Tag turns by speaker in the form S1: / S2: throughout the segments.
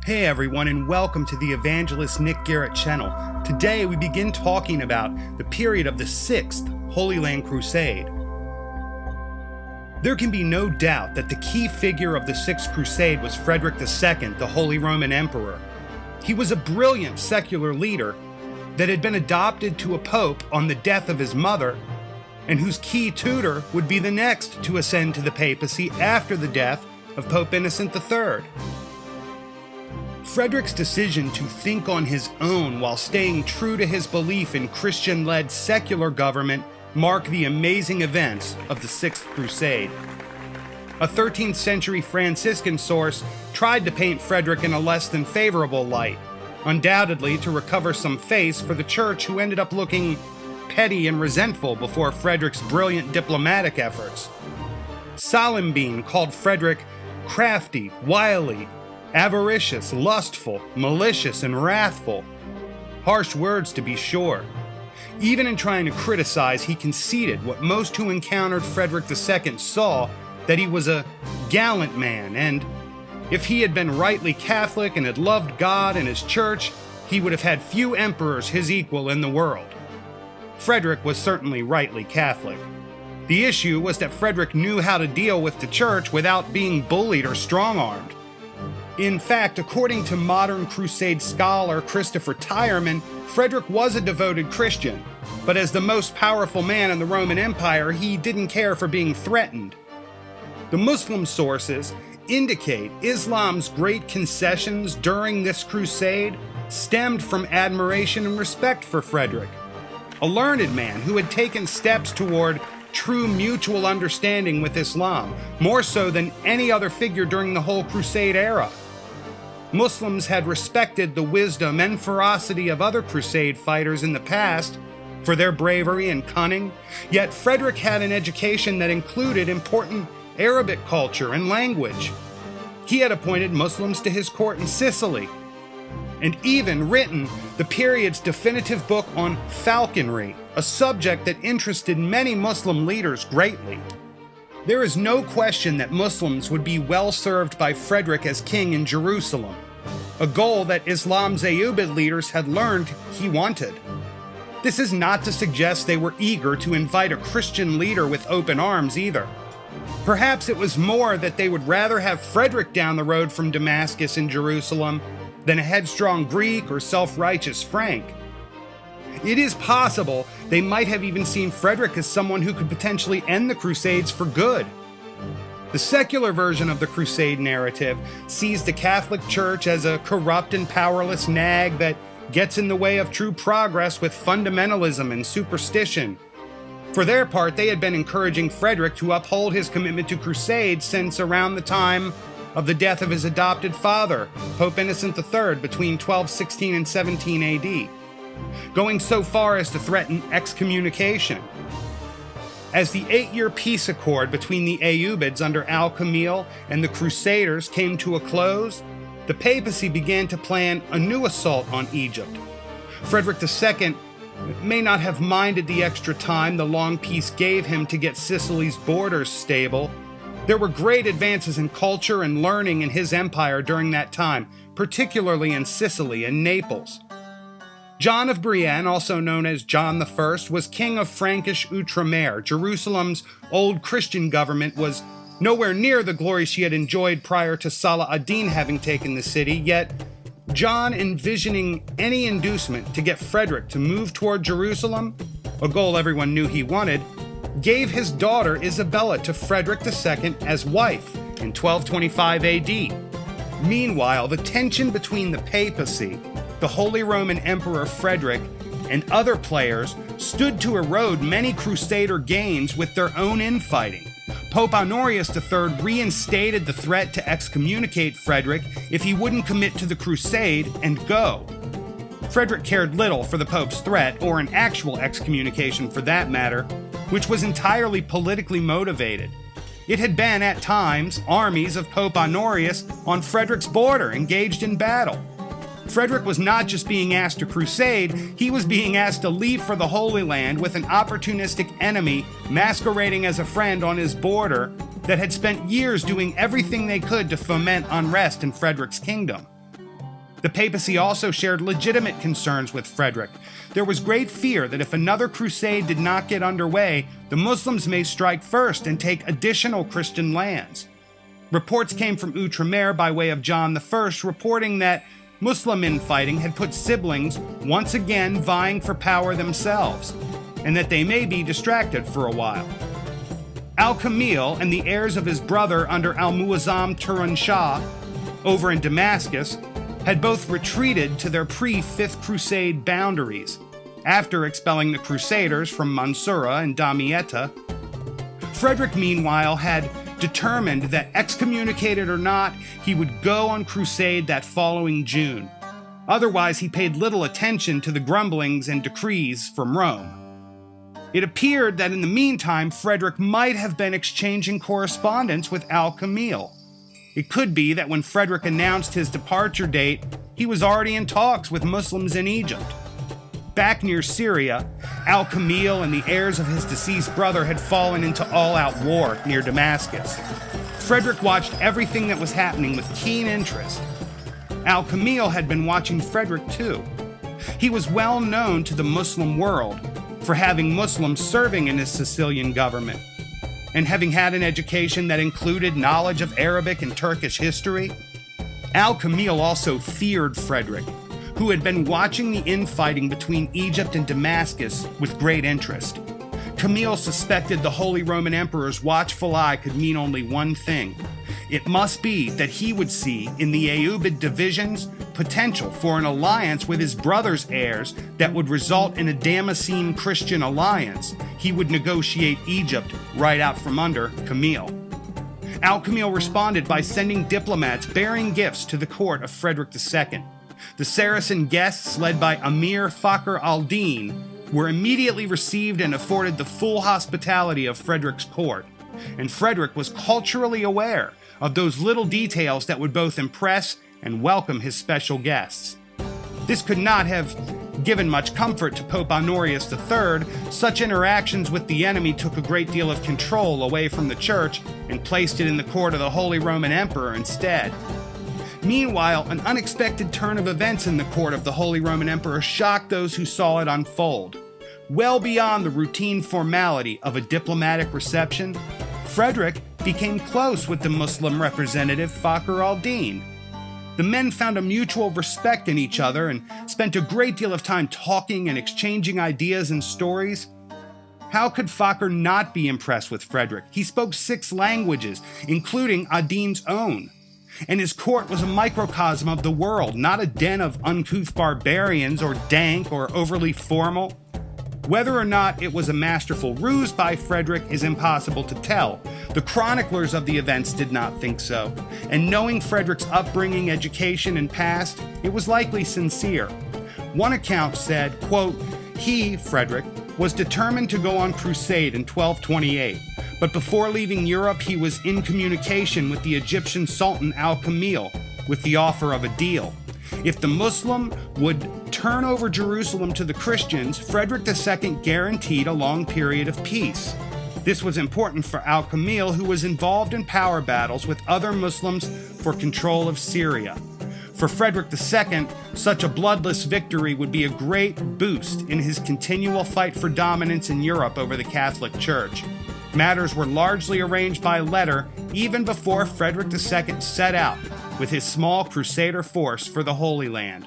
S1: Hey everyone, and welcome to the Evangelist Garrett channel. Today we begin talking about the period of the Sixth Holy Land Crusade. There can be no doubt that the key figure of the Sixth Crusade was Frederick II, the Holy Roman Emperor. He was a brilliant secular leader that had been adopted to a pope on the death of his mother, and whose key tutor would be the next to ascend to the papacy after the death of Pope Innocent III. Frederick's decision to think on his own while staying true to his belief in Christian-led secular government mark the amazing events of the Sixth Crusade. A 13th century Franciscan source tried to paint Frederick in a less than favorable light, undoubtedly to recover some face for the church, who ended up looking petty and resentful before Frederick's brilliant diplomatic efforts. Salimbene called Frederick crafty, wily, avaricious, lustful, malicious, and wrathful. Harsh words, to be sure. Even in trying to criticize, he conceded what most who encountered Frederick II saw, that he was a gallant man, and if he had been rightly Catholic and had loved God and his church, he would have had few emperors his equal in the world. Frederick was certainly rightly Catholic. The issue was that Frederick knew how to deal with the church without being bullied or strong-armed. In fact, according to modern Crusade scholar Christopher Tyerman, Frederick was a devoted Christian, but as the most powerful man in the Roman Empire, he didn't care for being threatened. The Muslim sources indicate Islam's great concessions during this crusade stemmed from admiration and respect for Frederick, a learned man who had taken steps toward true mutual understanding with Islam, more so than any other figure during the whole Crusade era. Muslims had respected the wisdom and ferocity of other Crusade fighters in the past for their bravery and cunning, yet Frederick had an education that included important Arabic culture and language. He had appointed Muslims to his court in Sicily, and even written the period's definitive book on falconry, a subject that interested many Muslim leaders greatly. There is no question that Muslims would be well served by Frederick as king in Jerusalem, a goal that Islam's Ayyubid leaders had learned he wanted. This is not to suggest they were eager to invite a Christian leader with open arms either. Perhaps it was more that they would rather have Frederick down the road from Damascus in Jerusalem than a headstrong Greek or self-righteous Frank. It is possible they might have even seen Frederick as someone who could potentially end the Crusades for good. The secular version of the Crusade narrative sees the Catholic Church as a corrupt and powerless nag that gets in the way of true progress with fundamentalism and superstition. For their part, they had been encouraging Frederick to uphold his commitment to Crusades since around the time of the death of his adopted father, Pope Innocent III, between 1216 and 17 AD. Going so far as to threaten excommunication. As the 8-year peace accord between the Ayyubids under Al-Kamil and the Crusaders came to a close, the papacy began to plan a new assault on Egypt. Frederick II may not have minded the extra time the long peace gave him to get Sicily's borders stable. There were great advances in culture and learning in his empire during that time, particularly in Sicily and Naples. John of Brienne, also known as John I, was king of Frankish Outremer. Jerusalem's old Christian government was nowhere near the glory she had enjoyed prior to Saladin having taken the city, yet John, envisioning any inducement to get Frederick to move toward Jerusalem, a goal everyone knew he wanted, gave his daughter Isabella to Frederick II as wife in 1225 AD. Meanwhile, the tension between the papacy, the Holy Roman Emperor Frederick, and other players stood to erode many Crusader gains with their own infighting. Pope Honorius III reinstated the threat to excommunicate Frederick if he wouldn't commit to the crusade and go. Frederick cared little for the Pope's threat, or an actual excommunication for that matter, which was entirely politically motivated. It had been, at times, armies of Pope Honorius on Frederick's border engaged in battle. Frederick was not just being asked to crusade, he was being asked to leave for the Holy Land with an opportunistic enemy masquerading as a friend on his border that had spent years doing everything they could to foment unrest in Frederick's kingdom. The papacy also shared legitimate concerns with Frederick. There was great fear that if another crusade did not get underway, the Muslims may strike first and take additional Christian lands. Reports came from Outremer by way of John I, reporting that Muslim infighting had put siblings once again vying for power themselves, and that they may be distracted for a while. Al-Kamil and the heirs of his brother under Al-Muazzam Turan Shah, over in Damascus, had both retreated to their pre-Fifth Crusade boundaries, after expelling the Crusaders from Mansoura and Damietta. Frederick, meanwhile, had determined that, excommunicated or not, he would go on crusade that following June. Otherwise, he paid little attention to the grumblings and decrees from Rome. It appeared that in the meantime, Frederick might have been exchanging correspondence with Al-Kamil. It could be that when Frederick announced his departure date, he was already in talks with Muslims in Egypt. Back near Syria, Al-Kamil and the heirs of his deceased brother had fallen into all-out war near Damascus. Frederick watched everything that was happening with keen interest. Al-Kamil had been watching Frederick too. He was well known to the Muslim world for having Muslims serving in his Sicilian government, and having had an education that included knowledge of Arabic and Turkish history. Al-Kamil also feared Frederick, who had been watching the infighting between Egypt and Damascus with great interest. Kamil suspected the Holy Roman Emperor's watchful eye could mean only one thing. It must be that he would see in the Ayyubid divisions potential for an alliance with his brother's heirs that would result in a Damascene Christian alliance. He would negotiate Egypt right out from under Kamil. Al-Kamil responded by sending diplomats bearing gifts to the court of Frederick II. The Saracen guests, led by Emir Fakhr al-Din, were immediately received and afforded the full hospitality of Frederick's court, and Frederick was culturally aware of those little details that would both impress and welcome his special guests. This could not have given much comfort to Pope Honorius III. Such interactions with the enemy took a great deal of control away from the church and placed it in the court of the Holy Roman Emperor instead. Meanwhile, an unexpected turn of events in the court of the Holy Roman Emperor shocked those who saw it unfold. Well beyond the routine formality of a diplomatic reception, Frederick became close with the Muslim representative Fakhr al-Din. The men found a mutual respect in each other and spent a great deal of time talking and exchanging ideas and stories. How could Fakhr not be impressed with Frederick? He spoke 6 languages, including ad-Din's own. And his court was a microcosm of the world, not a den of uncouth barbarians or dank or overly formal. Whether or not it was a masterful ruse by Frederick is impossible to tell. The chroniclers of the events did not think so, and knowing Frederick's upbringing, education, and past, it was likely sincere. One account said, quote, he, Frederick, was determined to go on crusade in 1228, but before leaving Europe he was in communication with the Egyptian Sultan Al-Kamil with the offer of a deal. If the Muslim would turn over Jerusalem to the Christians, Frederick II guaranteed a long period of peace. This was important for Al-Kamil, who was involved in power battles with other Muslims for control of Syria. For Frederick II, such a bloodless victory would be a great boost in his continual fight for dominance in Europe over the Catholic Church. Matters were largely arranged by letter even before Frederick II set out with his small crusader force for the Holy Land.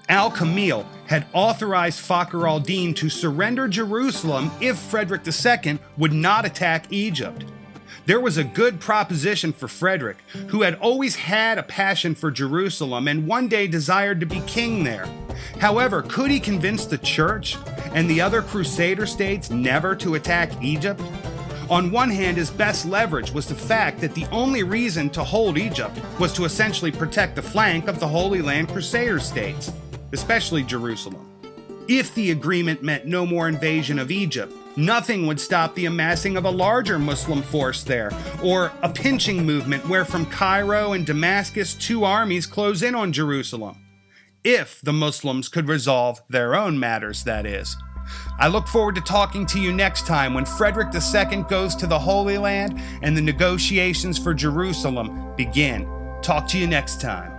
S1: Al-Kamil had authorized Fakhr al-Din to surrender Jerusalem if Frederick II would not attack Egypt. There was a good proposition for Frederick, who had always had a passion for Jerusalem and one day desired to be king there. However, could he convince the church and the other crusader states never to attack Egypt? On one hand, his best leverage was the fact that the only reason to hold Egypt was to essentially protect the flank of the Holy Land Crusader states, especially Jerusalem. If the agreement meant no more invasion of Egypt, nothing would stop the amassing of a larger Muslim force there, or a pinching movement where from Cairo and Damascus 2 armies close in on Jerusalem. If the Muslims could resolve their own matters, that is. I look forward to talking to you next time when Frederick II goes to the Holy Land and the negotiations for Jerusalem begin. Talk to you next time.